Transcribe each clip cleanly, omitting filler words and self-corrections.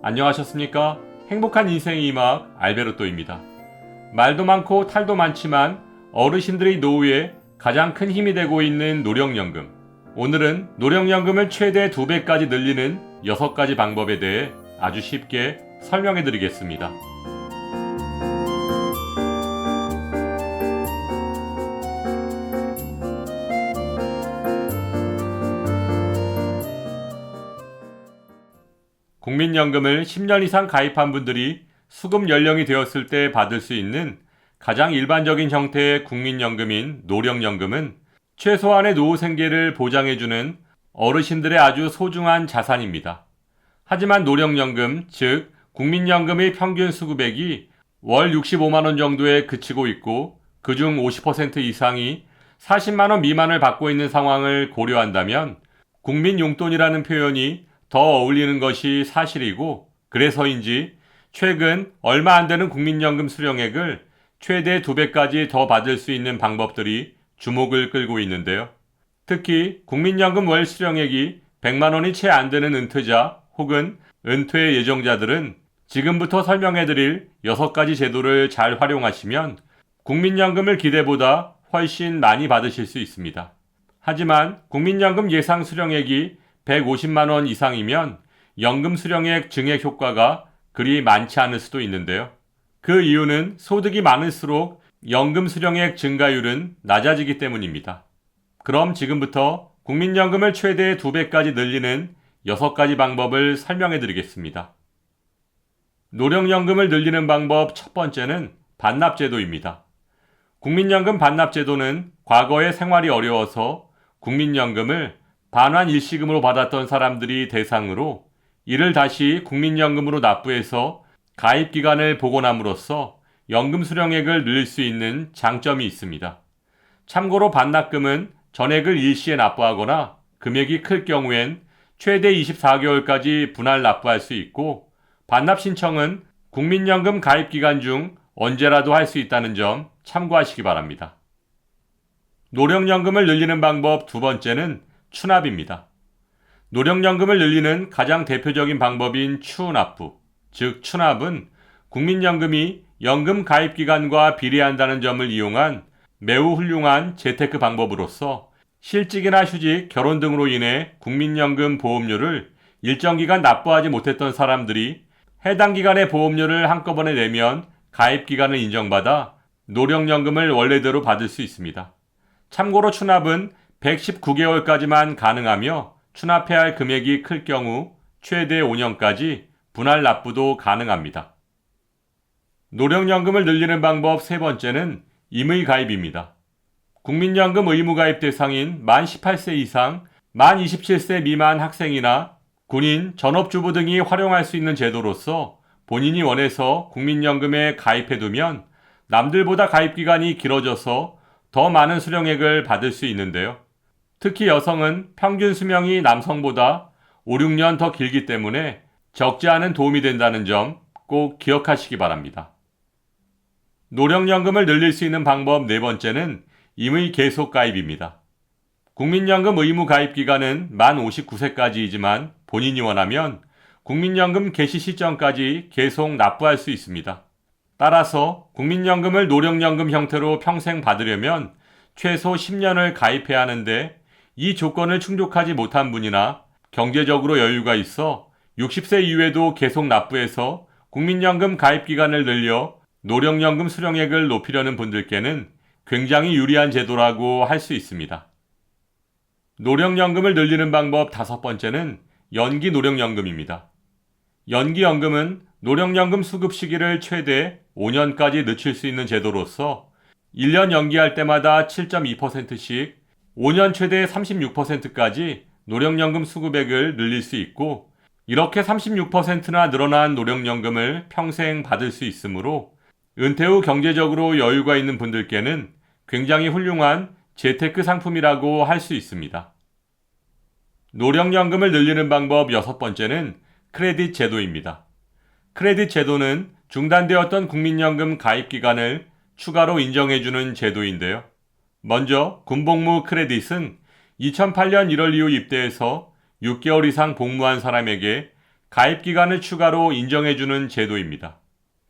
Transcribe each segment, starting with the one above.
안녕하셨습니까? 행복한 인생의 이막 알베르토입니다. 말도 많고 탈도 많지만 어르신들의 노후에 가장 큰 힘이 되고 있는 노령연금. 오늘은 노령연금을 최대 2배까지 늘리는 6가지 방법에 대해 아주 쉽게 설명해 드리겠습니다. 국민연금을 10년 이상 가입한 분들이 수급 연령이 되었을 때 받을 수 있는 가장 일반적인 형태의 국민연금인 노령연금은 최소한의 노후 생계를 보장해주는 어르신들의 아주 소중한 자산입니다. 하지만 노령연금, 즉 국민연금의 평균 수급액이 월 65만원 정도에 그치고 있고 그중 50% 이상이 40만원 미만을 받고 있는 상황을 고려한다면 국민용돈이라는 표현이 더 어울리는 것이 사실이고, 그래서인지 최근 얼마 안 되는 국민연금 수령액을 최대 2배까지 더 받을 수 있는 방법들이 주목을 끌고 있는데요. 특히 국민연금 월 수령액이 100만원이 채 안 되는 은퇴자 혹은 은퇴 예정자들은 지금부터 설명해드릴 6가지 제도를 잘 활용하시면 국민연금을 기대보다 훨씬 많이 받으실 수 있습니다. 하지만 국민연금 예상 수령액이 150만원 이상이면 연금 수령액 증액 효과가 그리 많지 않을 수도 있는데요. 그 이유는 소득이 많을수록 연금 수령액 증가율은 낮아지기 때문입니다. 그럼 지금부터 국민연금을 최대 2배까지 늘리는 6가지 방법을 설명해 드리겠습니다. 노령연금을 늘리는 방법 첫 번째는 반납제도입니다. 국민연금 반납제도는 과거에 생활이 어려워서 국민연금을 반환 일시금으로 받았던 사람들이 대상으로 이를 다시 국민연금으로 납부해서 가입기간을 복원함으로써 연금 수령액을 늘릴 수 있는 장점이 있습니다. 참고로 반납금은 전액을 일시에 납부하거나 금액이 클 경우엔 최대 24개월까지 분할 납부할 수 있고, 반납 신청은 국민연금 가입기간 중 언제라도 할 수 있다는 점 참고하시기 바랍니다. 노령연금을 늘리는 방법 두 번째는 추납입니다. 노령연금을 늘리는 가장 대표적인 방법인 추납부, 즉 추납은 국민연금이 연금 가입기간과 비례한다는 점을 이용한 매우 훌륭한 재테크 방법으로서 실직이나 휴직, 결혼 등으로 인해 국민연금 보험료를 일정 기간 납부하지 못했던 사람들이 해당 기간의 보험료를 한꺼번에 내면 가입기간을 인정받아 노령연금을 원래대로 받을 수 있습니다. 참고로 추납은 119개월까지만 가능하며 추납해야 할 금액이 클 경우 최대 5년까지 분할 납부도 가능합니다. 노령연금을 늘리는 방법 세 번째는 임의가입입니다. 국민연금 의무가입 대상인 만 18세 이상, 만 27세 미만 학생이나 군인, 전업주부 등이 활용할 수 있는 제도로서 본인이 원해서 국민연금에 가입해두면 남들보다 가입기간이 길어져서 더 많은 수령액을 받을 수 있는데요. 특히 여성은 평균 수명이 남성보다 5, 6년 더 길기 때문에 적지 않은 도움이 된다는 점 꼭 기억하시기 바랍니다. 노령연금을 늘릴 수 있는 방법 네 번째는 임의 계속 가입입니다. 국민연금 의무 가입 기간은 만 59세까지이지만 본인이 원하면 국민연금 개시 시점까지 계속 납부할 수 있습니다. 따라서 국민연금을 노령연금 형태로 평생 받으려면 최소 10년을 가입해야 하는데, 이 조건을 충족하지 못한 분이나 경제적으로 여유가 있어 60세 이후에도 계속 납부해서 국민연금 가입기간을 늘려 노령연금 수령액을 높이려는 분들께는 굉장히 유리한 제도라고 할 수 있습니다. 노령연금을 늘리는 방법 다섯 번째는 연기 노령연금입니다. 연기연금은 노령연금 수급 시기를 최대 5년까지 늦출 수 있는 제도로서 1년 연기할 때마다 7.2%씩 5년 최대 36%까지 노령연금 수급액을 늘릴 수 있고, 이렇게 36%나 늘어난 노령연금을 평생 받을 수 있으므로 은퇴 후 경제적으로 여유가 있는 분들께는 굉장히 훌륭한 재테크 상품이라고 할 수 있습니다. 노령연금을 늘리는 방법 여섯 번째는 크레딧 제도입니다. 크레딧 제도는 중단되었던 국민연금 가입 기간을 추가로 인정해주는 제도인데요. 먼저 군복무 크레딧은 2008년 1월 이후 입대해서 6개월 이상 복무한 사람에게 가입 기간을 추가로 인정해주는 제도입니다.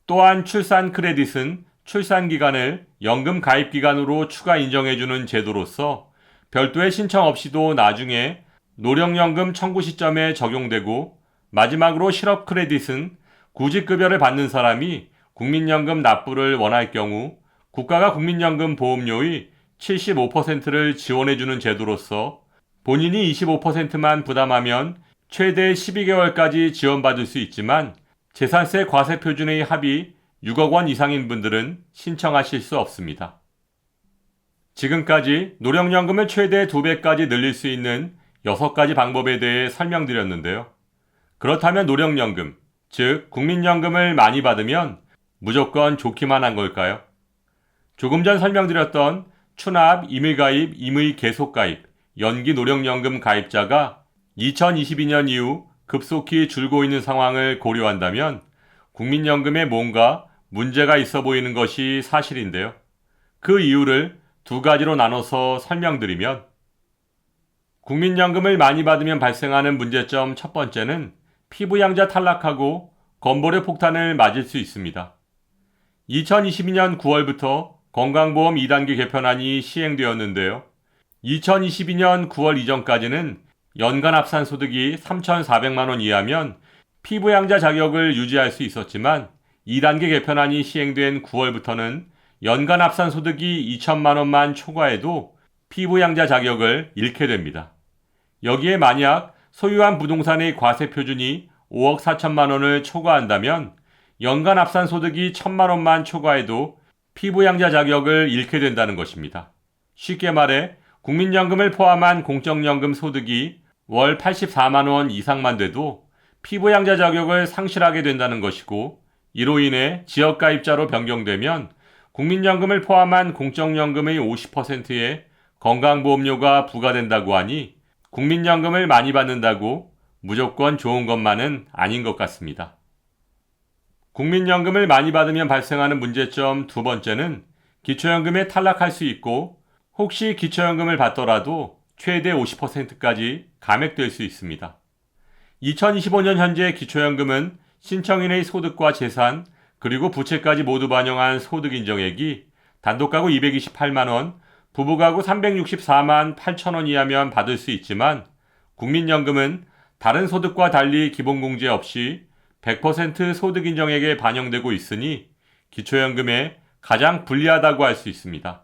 또한 출산 크레딧은 출산 기간을 연금 가입 기간으로 추가 인정해주는 제도로서 별도의 신청 없이도 나중에 노령연금 청구 시점에 적용되고, 마지막으로 실업 크레딧은 구직급여를 받는 사람이 국민연금 납부를 원할 경우 국가가 국민연금 보험료의 75%를 지원해주는 제도로서 본인이 25%만 부담하면 최대 12개월까지 지원받을 수 있지만, 재산세 과세 표준의 합이 6억 원 이상인 분들은 신청하실 수 없습니다. 지금까지 노령연금을 최대 2배까지 늘릴 수 있는 6가지 방법에 대해 설명드렸는데요. 그렇다면 노령연금, 즉 국민연금을 많이 받으면 무조건 좋기만 한 걸까요? 조금 전 설명드렸던 추납, 임의가입, 임의 계속가입, 연기 노령연금 가입자가 2022년 이후 급속히 줄고 있는 상황을 고려한다면 국민연금에 뭔가 문제가 있어 보이는 것이 사실인데요. 그 이유를 2가지로 나눠서 설명드리면, 국민연금을 많이 받으면 발생하는 문제점 첫 번째는 피부양자 탈락하고 건보료 폭탄을 맞을 수 있습니다. 2022년 9월부터 건강보험 2단계 개편안이 시행되었는데요. 2022년 9월 이전까지는 연간 합산 소득이 3,400만 원 이하면 피부양자 자격을 유지할 수 있었지만, 2단계 개편안이 시행된 9월부터는 연간 합산 소득이 2천만 원만 초과해도 피부양자 자격을 잃게 됩니다. 여기에 만약 소유한 부동산의 과세 표준이 5억 4천만 원을 초과한다면 연간 합산 소득이 1천만 원만 초과해도 피부양자 자격을 잃게 된다는 것입니다. 쉽게 말해 국민연금을 포함한 공적연금 소득이 월 84만 원 이상만 돼도 피부양자 자격을 상실하게 된다는 것이고, 이로 인해 지역가입자로 변경되면 국민연금을 포함한 공적연금의 50%의 건강보험료가 부과된다고 하니 국민연금을 많이 받는다고 무조건 좋은 것만은 아닌 것 같습니다. 국민연금을 많이 받으면 발생하는 문제점 2번째는 기초연금에 탈락할 수 있고, 혹시 기초연금을 받더라도 최대 50%까지 감액될 수 있습니다. 2025년 현재 기초연금은 신청인의 소득과 재산, 그리고 부채까지 모두 반영한 소득 인정액이 단독가구 228만 원, 부부가구 364만 8천 원 이하면 받을 수 있지만, 국민연금은 다른 소득과 달리 기본공제 없이 100% 소득 인정액에 반영되고 있으니 기초연금에 가장 불리하다고 할 수 있습니다.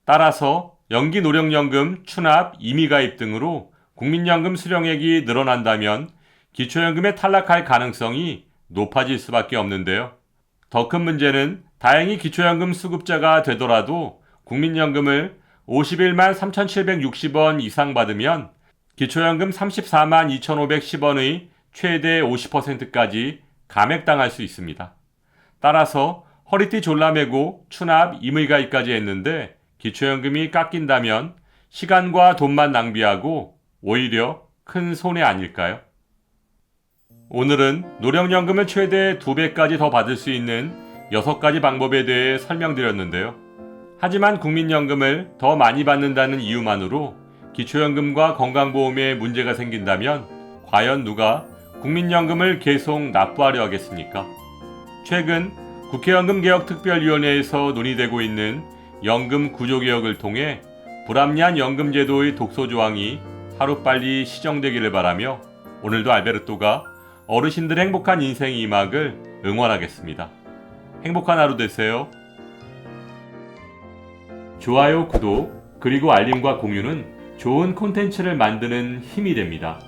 따라서 연기 노령연금, 추납, 임의가입 등으로 국민연금 수령액이 늘어난다면 기초연금에 탈락할 가능성이 높아질 수밖에 없는데요. 더 큰 문제는 다행히 기초연금 수급자가 되더라도 국민연금을 51만 3,760원 이상 받으면 기초연금 34만 2,510원의 최대 50%까지 감액당할 수 있습니다. 따라서 허리띠 졸라매고 추납, 임의가입까지 했는데 기초연금이 깎인다면 시간과 돈만 낭비하고 오히려 큰 손해 아닐까요? 오늘은 노령연금을 최대 2배까지 더 받을 수 있는 6가지 방법에 대해 설명드렸는데요. 하지만 국민연금을 더 많이 받는다는 이유만으로 기초연금과 건강보험에 문제가 생긴다면 과연 누가 국민연금을 계속 납부하려 하겠습니까? 최근 국회연금개혁특별위원회에서 논의되고 있는 연금 구조개혁을 통해 불합리한 연금제도의 독소조항이 하루빨리 시정되기를 바라며, 오늘도 알베르토가 어르신들의 행복한 인생 2막을 응원하겠습니다. 행복한 하루 되세요. 좋아요, 구독, 그리고 알림과 공유는 좋은 콘텐츠를 만드는 힘이 됩니다.